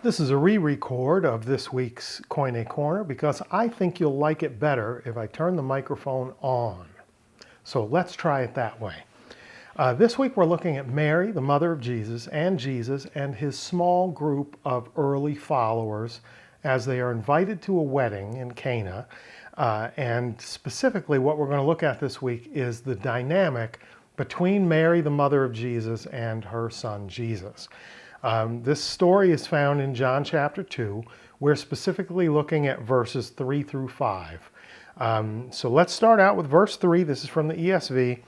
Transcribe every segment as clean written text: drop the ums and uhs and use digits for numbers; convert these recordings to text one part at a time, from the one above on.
This is a re-record of this week's Koine Corner because I think you'll like it better if I turn the microphone on. So let's try it that way. This week we're looking at Mary, the mother of Jesus and his small group of early followers as they are invited to a wedding in Cana. And specifically what we're going to look at this week is the dynamic between Mary, the mother of Jesus, and her son Jesus. This story is found in John chapter 2. We're specifically looking at verses 3 through 5. So let's start out with verse 3. This is from the ESV.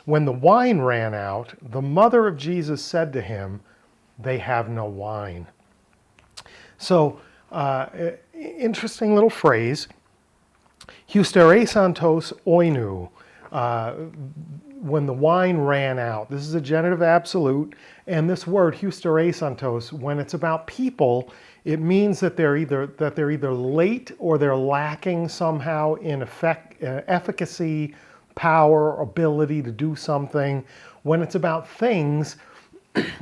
When the wine ran out, the mother of Jesus said to him, "They have no wine." So, interesting little phrase. Hysteresantos oinu. When the wine ran out. This is a genitive absolute, and this word hysteresantos, when it's about people, it means that they're either late or they're lacking somehow in efficacy, power, ability to do something. When it's about things,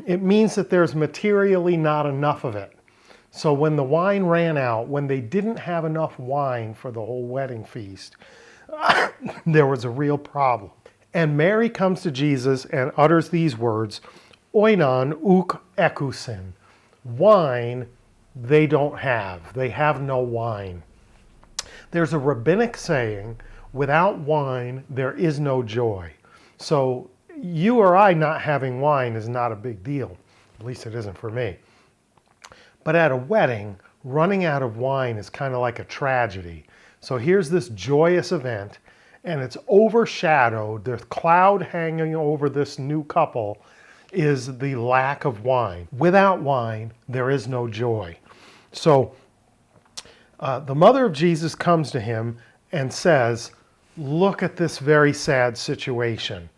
it means that there's materially not enough of it. So when the wine ran out, when they didn't have enough wine for the whole wedding feast, there was a real problem. And Mary comes to Jesus and utters these words, oinon uk ekusin. Wine they don't have. They have no wine. There's a rabbinic saying, without wine, there is no joy. So you or I not having wine is not a big deal. At least it isn't for me. But at a wedding, running out of wine is kind of like a tragedy. So here's this joyous event, and it's overshadowed. The cloud hanging over this new couple is the lack of wine. Without wine, there is no joy. So the mother of Jesus comes to him and says, look at this very sad situation.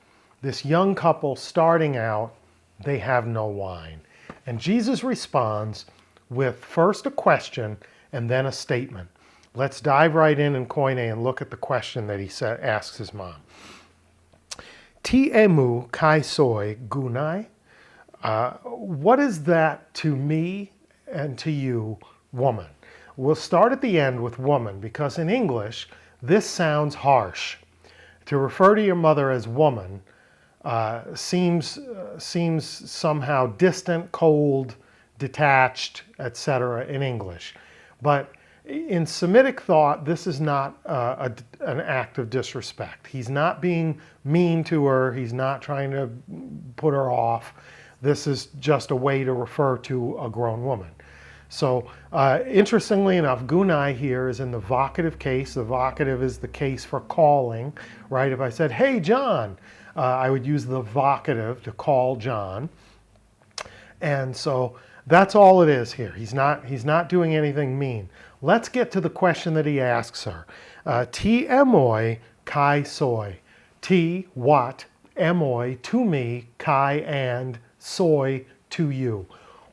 This young couple starting out, they have no wine. And Jesus responds with first a question and then a statement. Let's dive right in Koine and look at the question that he asks his mom. Ti emu kai soi gunai? What is that to me and to you, woman? We'll start at the end with woman because in English, this sounds harsh. To refer to your mother as woman seems somehow distant, cold, detached, etc. in English. But in Semitic thought, this is not an act of disrespect. He's not being mean to her. He's not trying to put her off. This is just a way to refer to a grown woman. So interestingly enough, gunai here is in the vocative case. The vocative is the case for calling, right? If I said, hey, John, I would use the vocative to call John. And so that's all it is here. He's not doing anything mean. Let's get to the question that he asks her. Ti emoi kai soi. Ti, what, emoi, to me, kai, and, soi, to you.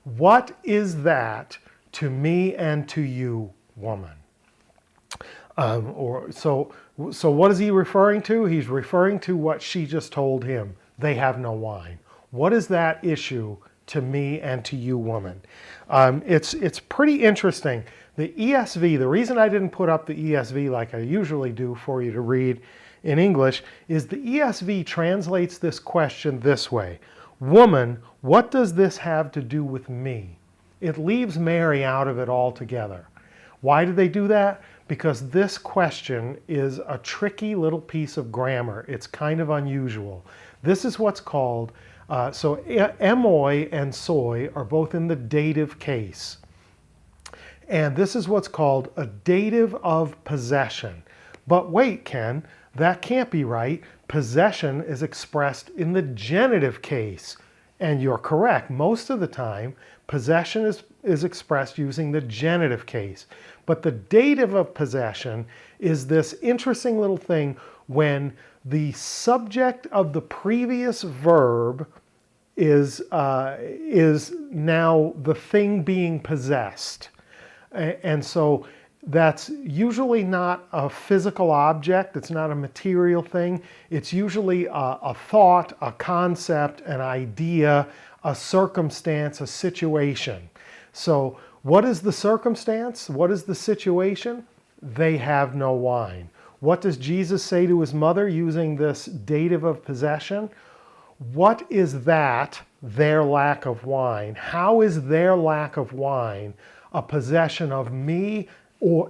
What is that to me and to you, woman? So what is he referring to? He's referring to what she just told him. They have no wine. What is that issue to me and to you, woman? It's pretty interesting. The ESV, the reason I didn't put up the ESV like I usually do for you to read in English, is the ESV translates this question this way. Woman, what does this have to do with me? It leaves Mary out of it altogether. Why did they do that? Because this question is a tricky little piece of grammar. It's kind of unusual. This is what's called, so emoi and soi are both in the dative case. And this is what's called a dative of possession. But wait, Ken, that can't be right. Possession is expressed in the genitive case. And you're correct. Most of the time, possession is expressed using the genitive case. But the dative of possession is this interesting little thing when the subject of the previous verb is now the thing being possessed. And so that's usually not a physical object. It's not a material thing. It's usually a thought, a concept, an idea, a circumstance, a situation. So What is the circumstance? What is the situation? They have no wine. What does Jesus say to his mother using this dative of possession? What is that, their lack of wine? How is their lack of wine a possession of me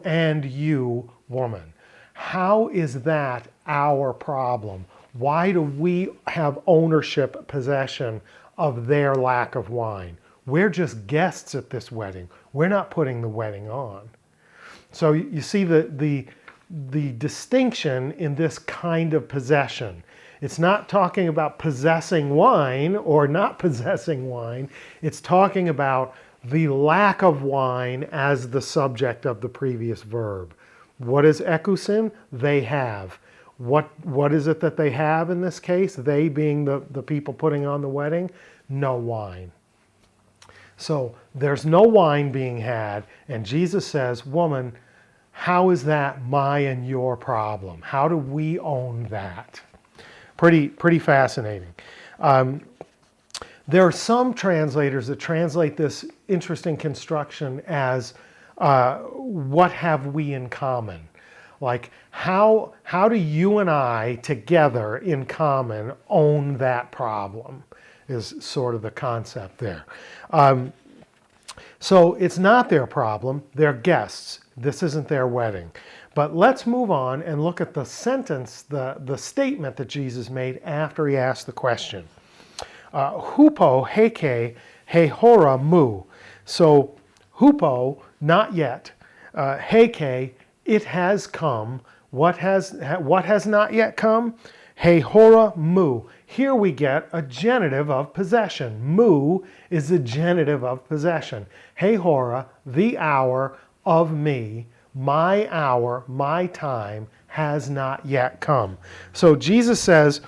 and you, woman? How is that our problem? Why do we have ownership, possession of their lack of wine? We're just guests at this wedding. We're not putting the wedding on. So you see the distinction in this kind of possession. It's not talking about possessing wine or not possessing wine. It's talking about the lack of wine as the subject of the previous verb. What is ekousin? They have. What is it that they have in this case? They being the people putting on the wedding? No wine. So there's no wine being had, and Jesus says, woman, how is that my and your problem? How do we own that? Pretty fascinating. There are some translators that translate this interesting construction as what have we in common? Like how do you and I together in common own that problem is sort of the concept there. So it's not their problem, they're guests. This isn't their wedding. But let's move on and look at the sentence, the statement that Jesus made after he asked the question. Hupo heke he hora mu. So hupo, not yet. Heke, it has come. What has not yet come? He hora mu. Here we get a genitive of possession. Mu is the genitive of possession. He hora, the hour of me, my hour, my time has not yet come. So Jesus says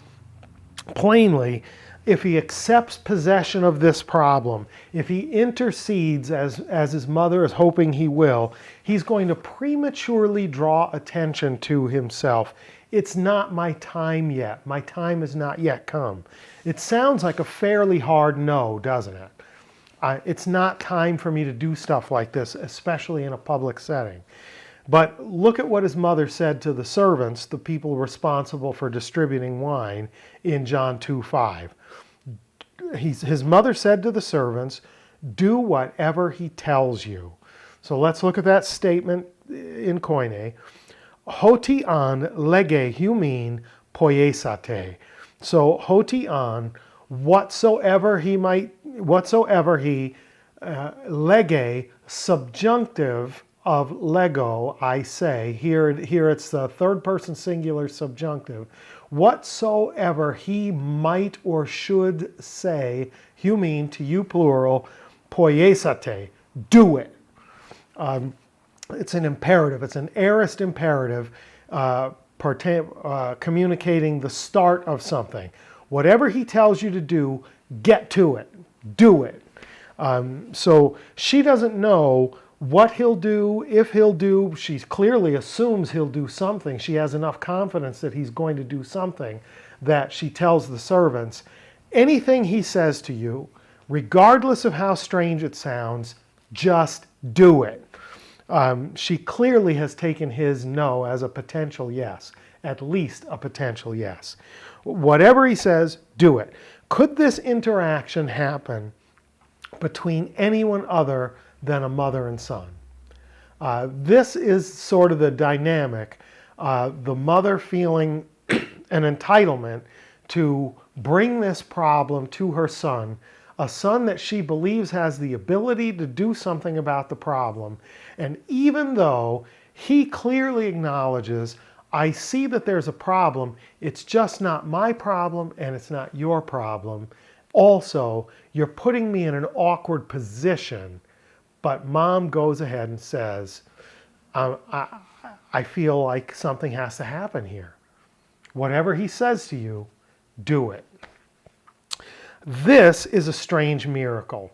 plainly, if he accepts possession of this problem, if he intercedes as his mother is hoping he will, he's going to prematurely draw attention to himself. It's not my time yet. My time has not yet come. It sounds like a fairly hard no, doesn't it? It's not time for me to do stuff like this, especially in a public setting. But look at what his mother said to the servants, the people responsible for distributing wine, in John 2:5. His mother said to the servants, do whatever he tells you. So let's look at that statement in Koine. Hoti an lege humin poiesate. So hoti an, whatsoever he, lege, subjunctive of lego, I say. Here it's the third person singular subjunctive. Whatsoever he might or should say, humin, to you plural, poiesate, do it. It's an imperative. It's an aorist imperative communicating the start of something. Whatever he tells you to do, get to it. Do it. So she doesn't know what he'll do, if he'll do. She clearly assumes he'll do something. She has enough confidence that he's going to do something that she tells the servants, anything he says to you, regardless of how strange it sounds, just do it. She clearly has taken his no as a potential yes, at least a potential yes. Whatever he says, do it. Could this interaction happen between anyone other than a mother and son? This is sort of the dynamic, the mother feeling an entitlement to bring this problem to her son, a son that she believes has the ability to do something about the problem. And even though he clearly acknowledges, I see that there's a problem, it's just not my problem and it's not your problem. Also, you're putting me in an awkward position, but mom goes ahead and says, I feel like something has to happen here. Whatever he says to you, do it. This is a strange miracle.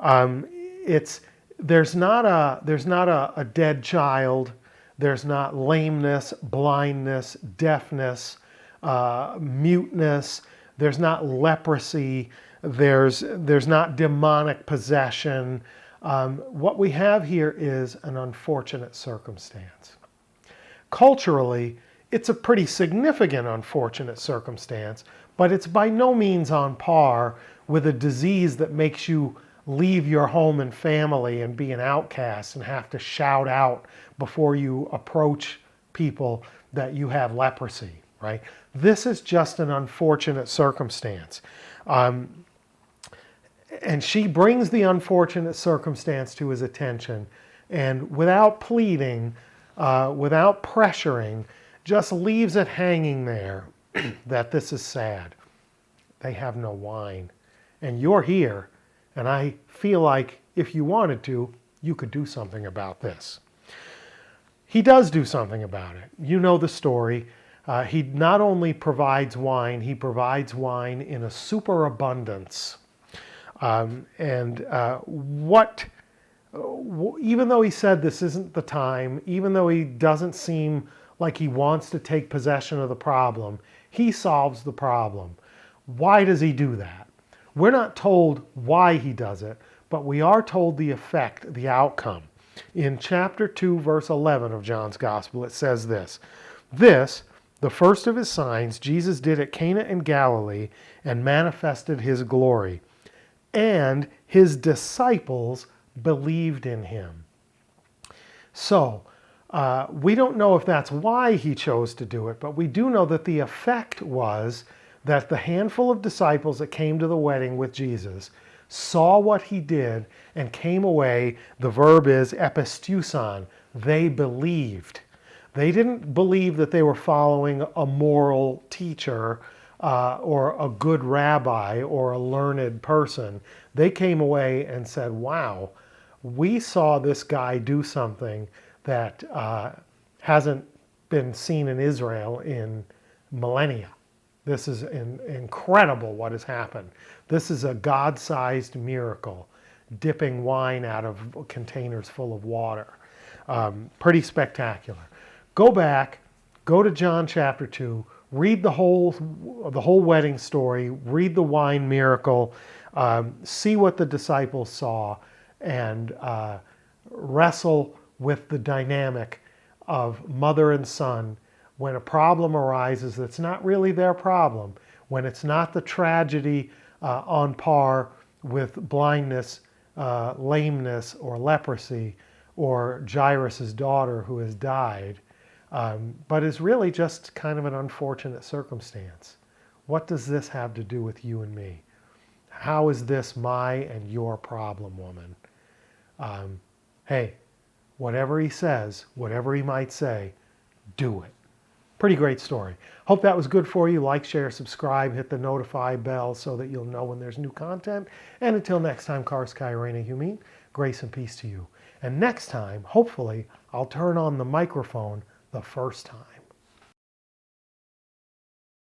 There's not a dead child. There's not lameness, blindness, deafness, muteness. There's not leprosy. There's not demonic possession. What we have here is an unfortunate circumstance. Culturally, it's a pretty significant unfortunate circumstance, but it's by no means on par with a disease that makes you leave your home and family and be an outcast and have to shout out before you approach people that you have leprosy, right? This is just an unfortunate circumstance. And she brings the unfortunate circumstance to his attention, and without pleading, without pressuring, just leaves it hanging there that this is sad. They have no wine. And you're here, and I feel like if you wanted to, you could do something about this. He does do something about it. You know the story. He not only provides wine, he provides wine in a superabundance. Even though he said this isn't the time, even though he doesn't seem like he wants to take possession of the problem, he solves the problem. Why does he do that? We're not told why he does it, but we are told the effect, the outcome. In chapter 2, verse 11 of John's Gospel, it says this: "This, the first of his signs, Jesus did at Cana in Galilee and manifested his glory. And his disciples believed in him." So, we don't know if that's why he chose to do it, but we do know that the effect was that the handful of disciples that came to the wedding with Jesus saw what he did and came away. The verb is epistusan. They believed. They didn't believe that they were following a moral teacher or a good rabbi or a learned person. They came away and said, wow, we saw this guy do something that hasn't been seen in Israel in millennia. This is incredible what has happened. This is a God-sized miracle, dipping wine out of containers full of water. Pretty spectacular. Go back, go to John chapter 2, read the whole wedding story, read the wine miracle, see what the disciples saw, and wrestle with the dynamic of mother and son when a problem arises that's not really their problem, when it's not the tragedy on par with blindness, lameness, or leprosy, or Jairus' daughter who has died, but is really just kind of an unfortunate circumstance. What does this have to do with you and me? How is this my and your problem, woman? Hey, whatever he says, whatever he might say, do it. Pretty great story. Hope that was good for you. Like, share, subscribe, hit the notify bell so that you'll know when there's new content. And until next time, Kars Kairene Humin, grace and peace to you. And next time, hopefully, I'll turn on the microphone the first time.